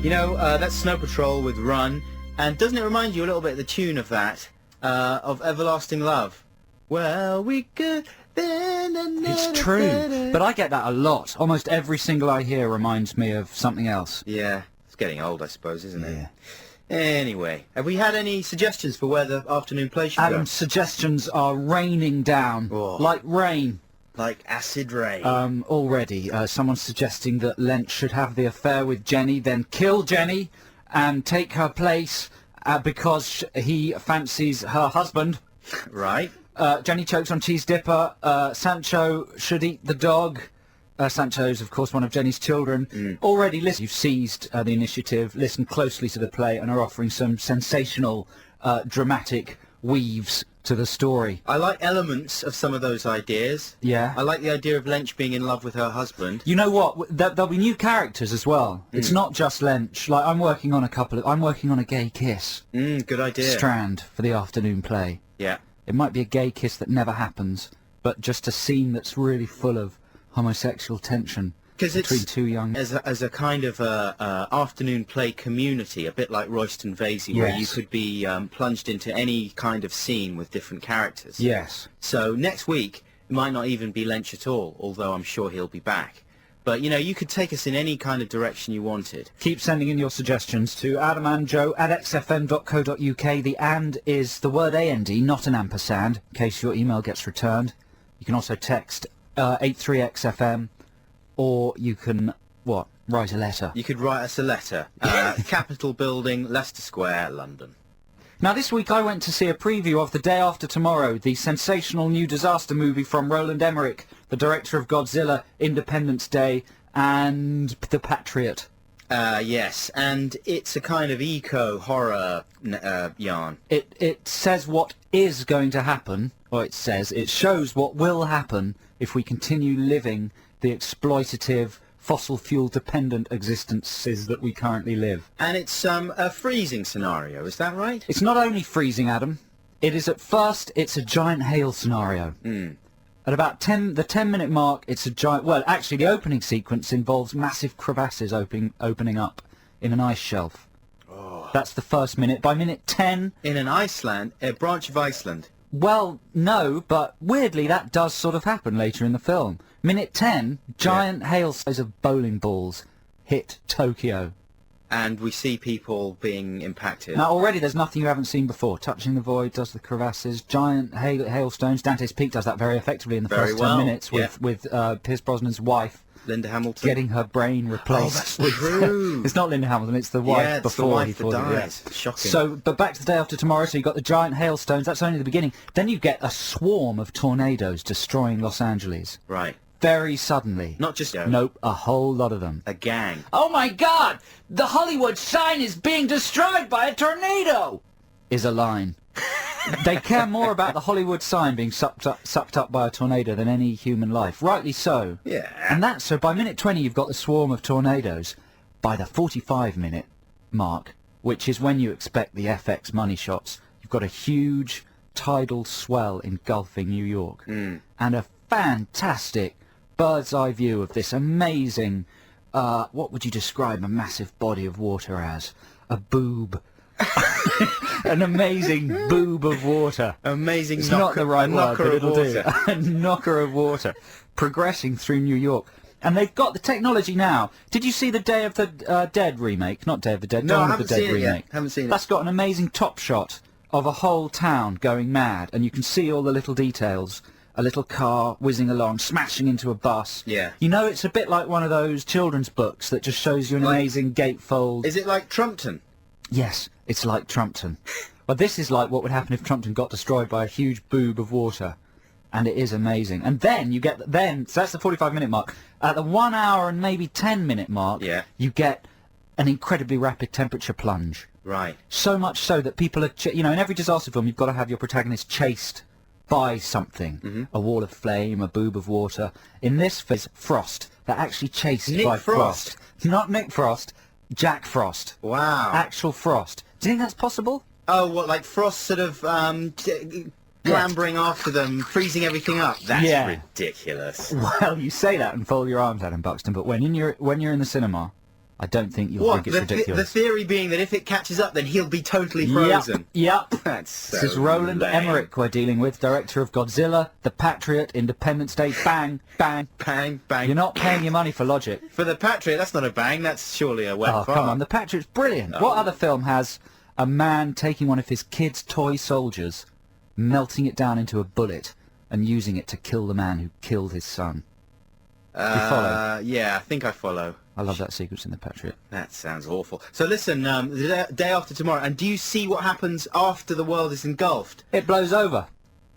You know, that's Snow Patrol with Run, and doesn't it remind you a little bit of the tune of that, of Everlasting Love? Well, we could... It's true, but I get that a lot. Almost every single I hear reminds me of something else. Yeah, it's getting old, I suppose, isn't it? Anyway, have we had any suggestions for where the afternoon play should Adam's suggestions are raining down, like rain. Like acid rain. Already, someone's suggesting that Lent should have the affair with Jenny, then kill Jenny, and take her place because he fancies her husband. Right. Jenny chokes on cheese dipper. Sancho should eat the dog. Sancho's, of course, one of Jenny's children. Already, listen, you've seized the initiative, listened closely to the play, and are offering some sensational, dramatic weaves to the story. I like elements of some of those ideas. Yeah. I like the idea of Lench being in love with her husband. You know what? There'll be new characters as well. It's not just Lench. Like, I'm working on a gay kiss. Good idea. Strand for the afternoon play. Yeah. It might be a gay kiss that never happens, but just a scene that's really full of homosexual tension between two young... As a kind of afternoon play community, a bit like Royston Vasey, where you could be plunged into any kind of scene with different characters. Yes. So next week, it might not even be Lench at all, although I'm sure he'll be back. But, you know, you could take us in any kind of direction you wanted. Keep sending in your suggestions to Adam and Joe at xfm.co.uk. The and is the word AND, not an ampersand, in case your email gets returned. You can also text 83XFM, or you can, write a letter. You could write us a letter. Capitol Building, Leicester Square, London. Now, this week I went to see a preview of The Day After Tomorrow, the sensational new disaster movie from Roland Emmerich, the director of Godzilla, Independence Day, and The Patriot. Yes, and it's a kind of eco-horror yarn. It says what is going to happen, or it shows what will happen if we continue living the exploitative, fossil fuel-dependent existences that we currly live. And it's a freezing scenario, is that right? It's not only freezing, Adam. It is at first, it's a giant hail scenario. At about the 10-minute mark, it's a giant... Well, actually, the opening sequence involves massive crevasses opening up in an ice shelf. That's the first minute. By minute 10... In a branch of Iceland. Well, no, but weirdly, that does sort of happen later in the film. Minute 10, giant hail size of bowling balls hit Tokyo. And we see people being impacted. Now, already there's nothing you haven't seen before. Touching the Void does the crevasses, giant hailstones. Dante's Peak does that very effectively in the first 10 minutes with Pierce Brosnan's wife. Linda Hamilton. Getting her brain replaced. Oh, that's true. It's not Linda Hamilton, it's the wife it's before the wife he that thought dies. Shocking. So, but back to The Day After Tomorrow, so you've got the giant hailstones, that's only the beginning. Then you get a swarm of tornadoes destroying Los Angeles. Right. Very suddenly. Not just... Nope, a whole lot of them. A gang. Oh my God! The Hollywood sign is being destroyed by a tornado! Is a line. They care more about the Hollywood sign being sucked up by a tornado than any human life. Rightly so. Yeah. And so by minute 20 you've got the swarm of tornadoes. By the 45-minute mark, which is when you expect the FX money shots, you've got a huge tidal swell engulfing New York. And a fantastic bird's eye view of this amazing, what would you describe a massive body of water as? A boob. An amazing boob of water. Amazing it's knocker, not the right word, but it'll do. A knocker of water. Progressing through New York. And they've got the technology now. Did you see the Day of the Dead remake? Not Day of the Dead, Dawn of the Dead remake. Haven't seen it. That's got an amazing top shot of a whole town going mad, and you can see all the little details. A little car whizzing along, smashing into a bus. Yeah. You know, it's a bit like one of those children's books that just shows you an amazing gatefold. Is it like Trumpton? Yes, it's like Trumpton. Well, this is like what would happen if Trumpton got destroyed by a huge boob of water. And it is amazing. And then you get... so that's the 45-minute mark. At the 1 hour and maybe 10-minute mark, you get an incredibly rapid temperature plunge. Right. So much so that people are... in every disaster film, you've got to have your protagonist chased by something. A wall of flame, a boob of water. In this case, Frost. They're actually chased by Frost. Not Nick Frost, Jack Frost. Wow. Actual Frost. Do you think that's possible? Oh, what, like Frost sort of clambering after them, freezing everything up? That's ridiculous. Well, you say that and fold your arms, Adam Buxton, but when you're in the cinema, I don't think you'll think it's The ridiculous. theory being that if it catches up, then he'll be totally frozen. Yep. That's so This is Roland lame. Emmerich we're dealing with, director of Godzilla, The Patriot, Independence Day, bang, bang. Bang, bang. You're not paying your money for logic. For The Patriot, that's not a bang, that's surely a wet Oh, fart. come on, The Patriot's brilliant. Oh. What other film has a man taking one of his kids' toy soldiers, melting it down into a bullet, and using it to kill the man who killed his son? Do you follow? Yeah, I think I follow. I love that sequence in The Patriot. That sounds awful. So listen, the day after tomorrow, and do you see what happens after the world is engulfed? It blows over.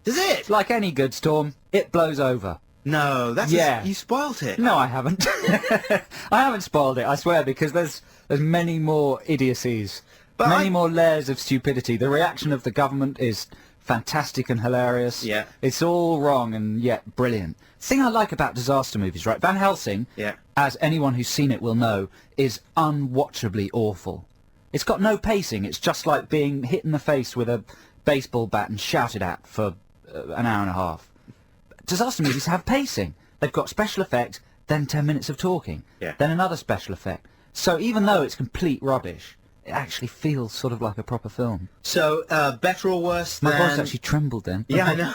Does it? Like any good storm, it blows over. No, that's you spoilt it. No, I haven't. I haven't spoiled it, I swear, because there's many more idiocies, many more layers of stupidity. The reaction of the government is fantastic and hilarious. Yeah. It's all wrong and yet brilliant. The thing I like about disaster movies, right? Van Helsing, as anyone who's seen it will know, is unwatchably awful. It's got no pacing. It's just like being hit in the face with a baseball bat and shouted at for an hour and a half. Disaster movies have pacing. They've got special effect, then 10 minutes of talking, then another special effect. So even though it's complete rubbish, it actually feels sort of like a proper film. So, better or worse than... My voice actually trembled then. Yeah, I know.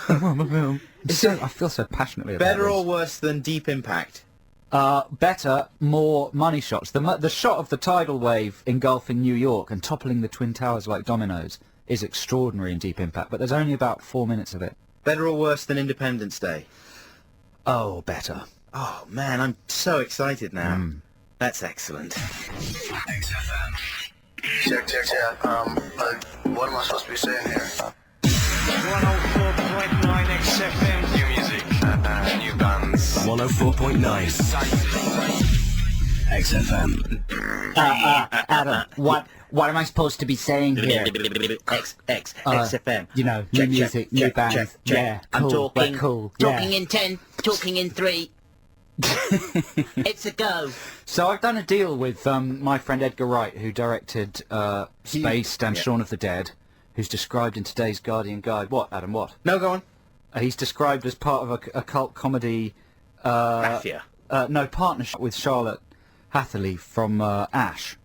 I feel so passionately about it. Better or worse than Deep Impact? Better, more money shots. The shot of the tidal wave engulfing New York and toppling the Twin Towers like dominoes is extraordinary in Deep Impact, but there's only about 4 minutes of it. Better or worse than Independence Day? Oh, better. Oh, man, I'm so excited now. That's excellent. XFM. Check. What am I supposed to be saying here? 104.9 XFM. New music, new bands. 104.9 XFM. Adam, what am I supposed to be saying here? XFM. You know, new music, new bands. Yeah, I'm cool, talking. cool. Talking in 10, talking in 3. It's a go. So I've done a deal with my friend Edgar Wright, who directed Spaced and Shaun of the Dead, who's described in today's Guardian Guide. What, Adam, what? No, go on. He's described as part of a cult comedy... Mafia. No, partnership with Charlotte Hatherley from Ash.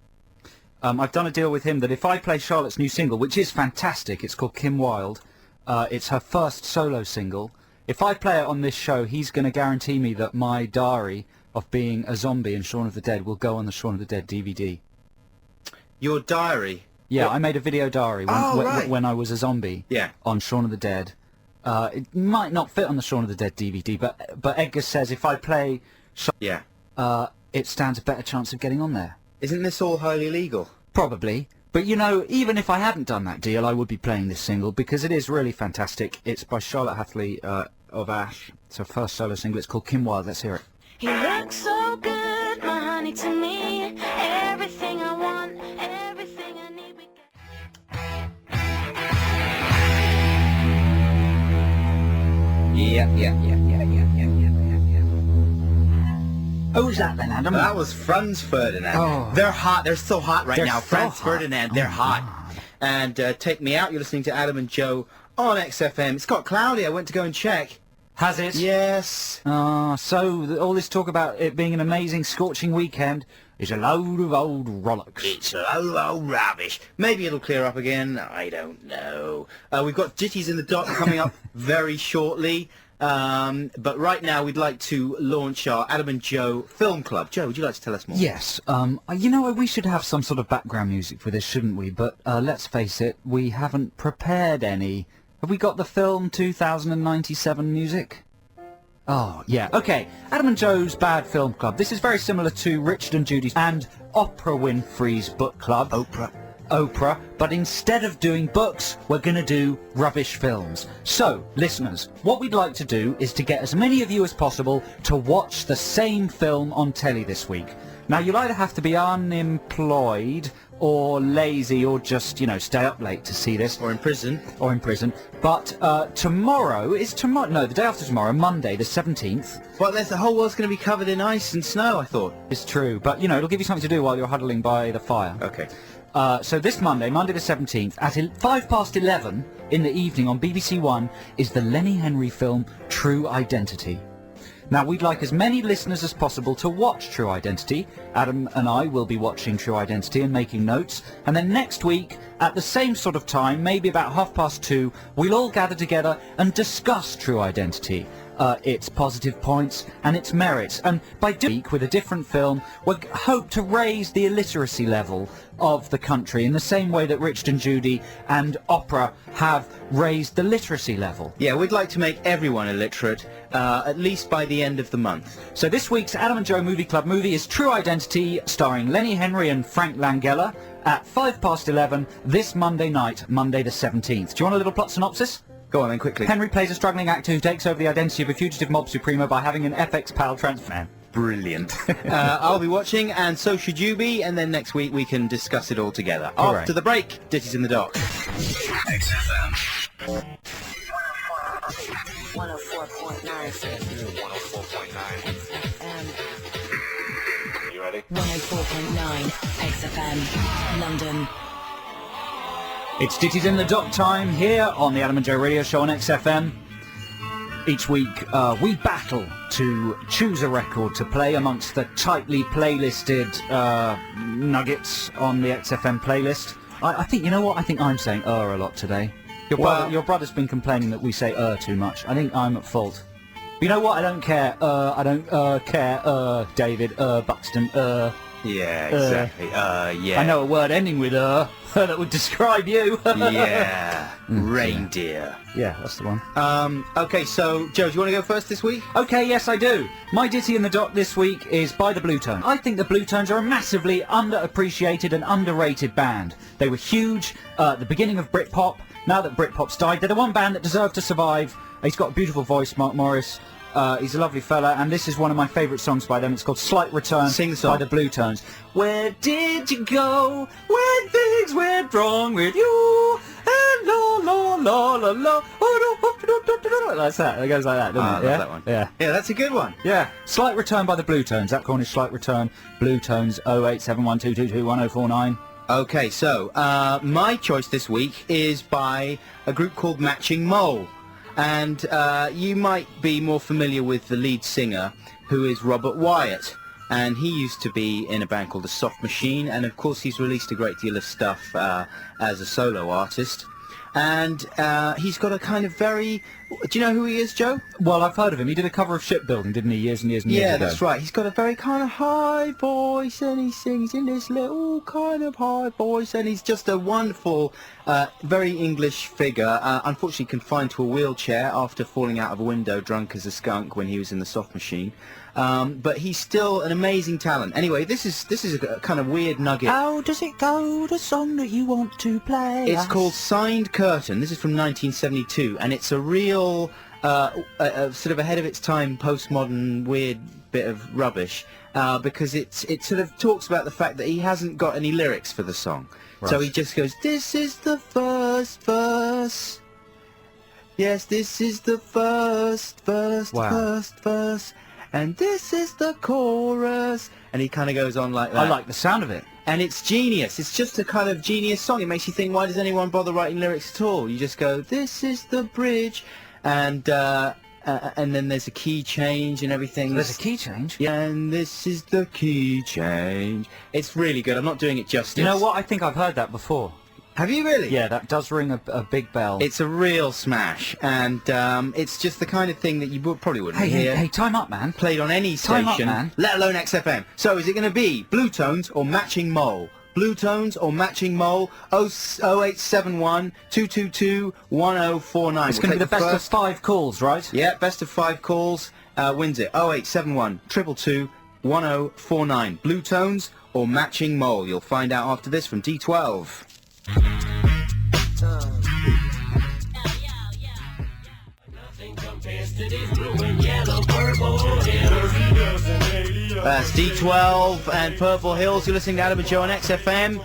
I've done a deal with him that if I play Charlotte's new single, which is fantastic, it's called Kim Wilde, it's her first solo single. If I play it on this show, he's going to guarantee me that my diary of being a zombie in Shaun of the Dead will go on the Shaun of the Dead DVD. Your diary? Yeah, I made a video diary when I was a zombie on Shaun of the Dead. It might not fit on the Shaun of the Dead DVD, but Edgar says if I play it stands a better chance of getting on there. Isn't this all highly illegal? Probably. But, you know, even if I hadn't done that deal, I would be playing this single because it is really fantastic. It's by Charlotte Hatherley of Ash. It's her first solo single. It's called Kim Wilde. Let's hear it. You look so good, my honey, to me. Everything I want, everything I need. Yeah. Who's that then, Adam? That was Franz Ferdinand. Oh. They're hot. They're so hot right They're now. so Franz hot. Ferdinand, they're hot. And Take Me Out, you're listening to Adam and Joe on XFM. It's got cloudy. I went to go and check. Has it? Yes. So all this talk about it being an amazing scorching weekend is a load of old rollicks. It's a load of old rubbish. Maybe it'll clear up again. I don't know. We've got Ditties in the Dock coming up very shortly. But right now we'd like to launch our Adam and Joe Film Club. Joe, would you like to tell us more? Yes. You know, we should have some sort of background music for this, shouldn't we? But let's face it, we haven't prepared any. Have we got the film 2097 music? Oh, yeah. Okay. Adam and Joe's Bad Film Club. This is very similar to Richard and Judy's and Oprah Winfrey's book club. Oprah, but instead of doing books, we're going to do rubbish films. So, listeners, what we'd like to do is to get as many of you as possible to watch the same film on telly this week. Now, you'll either have to be unemployed or lazy or just, you know, stay up late to see this. Or in prison. But tomorrow is tomorrow. No, the day after tomorrow, Monday, the 17th. Well, the whole world's going to be covered in ice and snow, I thought. It's true, but, you know, it'll give you something to do while you're huddling by the fire. Okay. So this Monday the 17th, at 11:05 in the evening on BBC One, is the Lenny Henry film True Identity. Now, we'd like as many listeners as possible to watch True Identity. Adam and I will be watching True Identity and making notes. And then next week, at the same sort of time, maybe about 2:30, we'll all gather together and discuss True Identity. Its positive points and its merits, and by doing with a different film we hope to raise the illiteracy level of the country in the same way that Richard and Judy and opera have raised the literacy level. Yeah, we'd like to make everyone illiterate, at least by the end of the month. So this week's Adam and Joe Movie Club movie is True Identity, starring Lenny Henry and Frank Langella, at 11:05 this Monday night, Monday the 17th. Do you want a little plot synopsis? Go on then, quickly. Henry plays a struggling actor who takes over the identity of a fugitive mob supremo by having an FX PAL transfer. Brilliant. I'll be watching, and so should you be, and then next week we can discuss it all together. Hooray. After the break, Ditties in the Dock. XFM. 104.9. 104.9. XFM. You ready? 104.9 XFM. London. It's Ditties in the Dock time here on the Adam and Joe Radio Show on XFM. Each week we battle to choose a record to play amongst the tightly playlisted nuggets on the XFM playlist. I think, you know what, I think I'm saying a lot today. Your brother's been complaining that we say too much. I think I'm at fault. But you know what, I don't care. I don't care, David, Buxton, Yeah, exactly. Yeah. I know a word ending with that would describe you. Yeah. Reindeer. Yeah, that's the one. Okay, so, Joe, do you want to go first this week? Okay, yes, I do. My ditty in the dock this week is by the Blue Tones. I think the Blue Tones are a massively underappreciated and underrated band. They were huge at the beginning of Britpop. Now that Britpop's died, they're the one band that deserved to survive. He's got a beautiful voice, Mark Morris. He's a lovely fella, and this is one of my favourite songs by them. It's called Slight Return. Sing the song. By the Blue Tones. Where did you go when things went wrong with you? And la la la la la. That's that. It goes like that, doesn't I it? love that one. Yeah. Yeah, that's a good one. Yeah. Slight Return by the Blue Tones. That Cornish Slight Return. Blue Tones 08712221049. Okay, so my choice this week is by a group called Matching Mole. And you might be more familiar with the lead singer, who is Robert Wyatt. And he used to be in a band called The Soft Machine, and of course he's released a great deal of stuff as a solo artist. And he's got a kind of very... Do you know who he is, Joe? Well, I've heard of him. He did a cover of Shipbuilding, didn't he, years and years and years ago? Yeah, that's right. He's got a very kind of high voice, and he sings in this little kind of high voice, and he's just a wonderful, very English figure, unfortunately confined to a wheelchair after falling out of a window drunk as a skunk when he was in the Soft Machine. But he's still an amazing talent. Anyway, this is a kind of weird nugget. How does it go, the song that you want to play? It's called Signed Curtain. This is from 1972, and it's a real, sort of ahead of its time, postmodern, weird bit of rubbish, because it sort of talks about the fact that he hasn't got any lyrics for the song. Right. So he just goes, this is the first verse. Yes, this is the first verse. And this is the chorus. And he kind of goes on like that. I like the sound of it. And it's genius. It's just a kind of genius song. It makes you think, why does anyone bother writing lyrics at all? You just go, this is the bridge. And then there's a key change and everything. There's a key change? Yeah, and this is the key change. It's really good. I'm not doing it justice. You know what? I think I've heard that before. Have you really? Yeah, that does ring a big bell. It's a real smash, and it's just the kind of thing that you probably wouldn't hear. Hey, time up, man. Played on any Time station, up, man. let alone XFM. So is it going to be Blue Tones or Matching Mole? Blue Tones or Matching Mole? 0871 222 1049. It's going to be the best of 5 calls, right? Yeah, best of 5 calls wins it. 0871 222 1049. Blue Tones or Matching Mole? You'll find out after this from D12. That's D12 and Purple Hills. You're listening to Adam and Joe on XFM.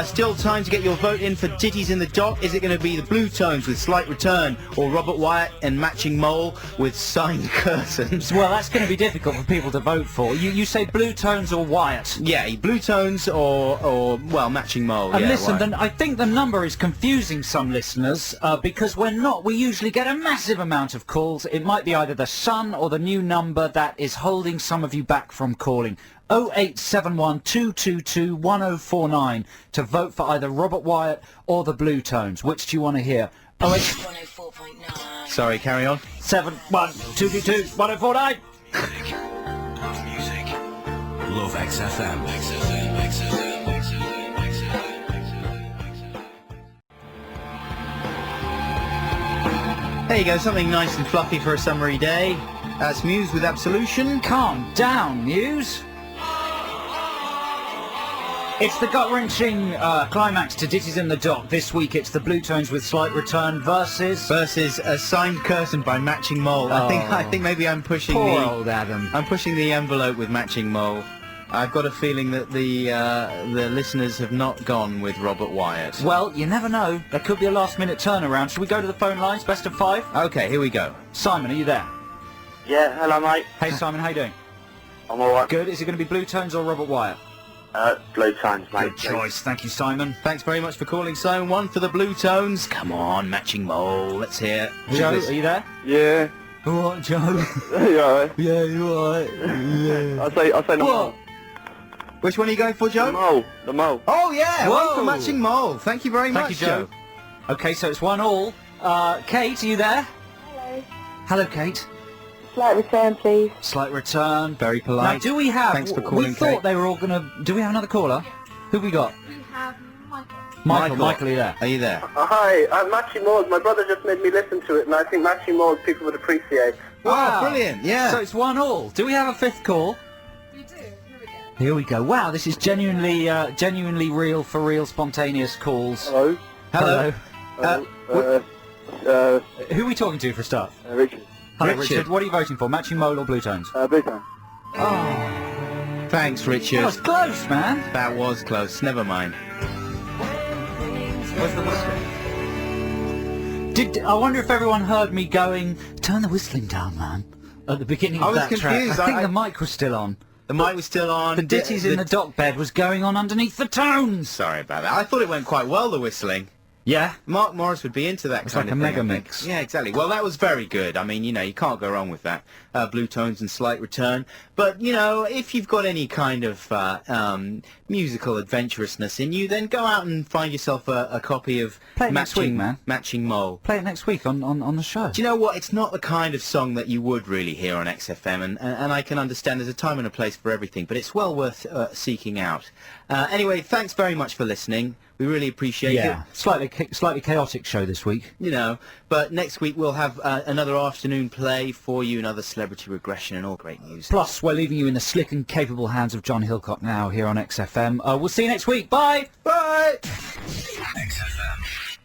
Still time to get your vote in for Ditties in the Dock. Is it going to be the Blue Tones with Slight Return, or Robert Wyatt and Matching Mole with Signed Curtains? Well, that's going to be difficult for people to vote for. You say Blue Tones or Wyatt? Yeah, Blue Tones or well, Matching Mole. And yeah, listen, Wyatt. I think the number is confusing some listeners because we usually get a massive amount of calls. It might be either the Sun or the new number that is holding some of you back from calling. 0871 222 1049 to vote for either Robert Wyatt or the Blue Tones. Which do you want to hear? 104.9. Sorry, carry on. 71222 1049. Love music. Love XFM. XFM. XFM. XFM. XFM. There you go, something nice and fluffy for a summery day. That's Muse with Absolution. Calm down, Muse. It's the gut-wrenching climax to Ditties in the Dock. This week it's the Blue Tones with Slight Return versus A Signed Curtain by Matching Mole. I think maybe I'm pushing poor old Adam. I'm pushing the envelope with Matching Mole. I've got a feeling that the listeners have not gone with Robert Wyatt. Well, you never know. There could be a last-minute turnaround. Shall we go to the phone lines? Best of 5? Okay, here we go. Simon, are you there? Yeah, hello, mate. Hey, Simon, how you doing? I'm alright. Good. Is it going to be Blue Tones or Robert Wyatt? Blue Tones, mate. Good choice. Thank you, Simon. Thanks very much for calling, Simon. One for the Blue Tones. Come on, Matching Mole. Let's hear. Joe, are you there? Yeah. All right, Joe. You alright? Yeah, you all right? Yeah. I'll say the mole. Which one are you going for, Joe? The mole. Oh, yeah. Whoa. One for Matching Mole. Thank you very much, Thank you, Joe. Okay, so it's 1-1. Kate, are you there? Hello. Hello, Kate. Slight return, please. Slight return. Very polite. Now, do we have... Thanks for calling, We thought Kate. they were all going to... Do we have another caller? Who we got? We have Michael. Michael, are you there? Are you there? Hi, Matching Moles. My brother just made me listen to it, and I think Matching Moles people would appreciate. Wow, brilliant, yeah. So it's 1-1. Do we have a fifth call? We do. Here we go. Here we go. Wow, this is genuinely real, for real, spontaneous calls. Hello. Hello. Who are we talking to for a start? Richard. Hello, Richard. Richard. What are you voting for? Matching Mole or Blue Tones? Blue Tones. Oh, Thanks, Richard. that was close, man. That was close. Never mind. Where's the whistling? I wonder if everyone heard me going, turn the whistling down, man, at the beginning of that track. confused. I think the mic was still on. The mic was still on. The Ditties in the Dock bed was going on underneath the tones. Sorry about that. I thought it went quite well, the whistling. Yeah? Mark Morris would be into that It's kind like of a thing, mega I think. mix. Yeah, exactly. Well, that was very good. I mean, you know, you can't go wrong with that. Blue Tones and Slight Return. But, you know, if you've got any kind of musical adventurousness in you, then go out and find yourself a copy of Play it next week, man. Matching Mole. Play it next week on the show. Do you know what? It's not the kind of song that you would really hear on XFM, and I can understand there's a time and a place for everything, but it's well worth seeking out. Anyway, thanks very much for listening. We really appreciate it. Yeah, slightly chaotic show this week. You know, but next week we'll have another afternoon play for you, another celebrity regression and all great news. Plus, we're leaving you in the slick and capable hands of John Hillcock now here on XFM. We'll see you next week. Bye! Bye! XFM.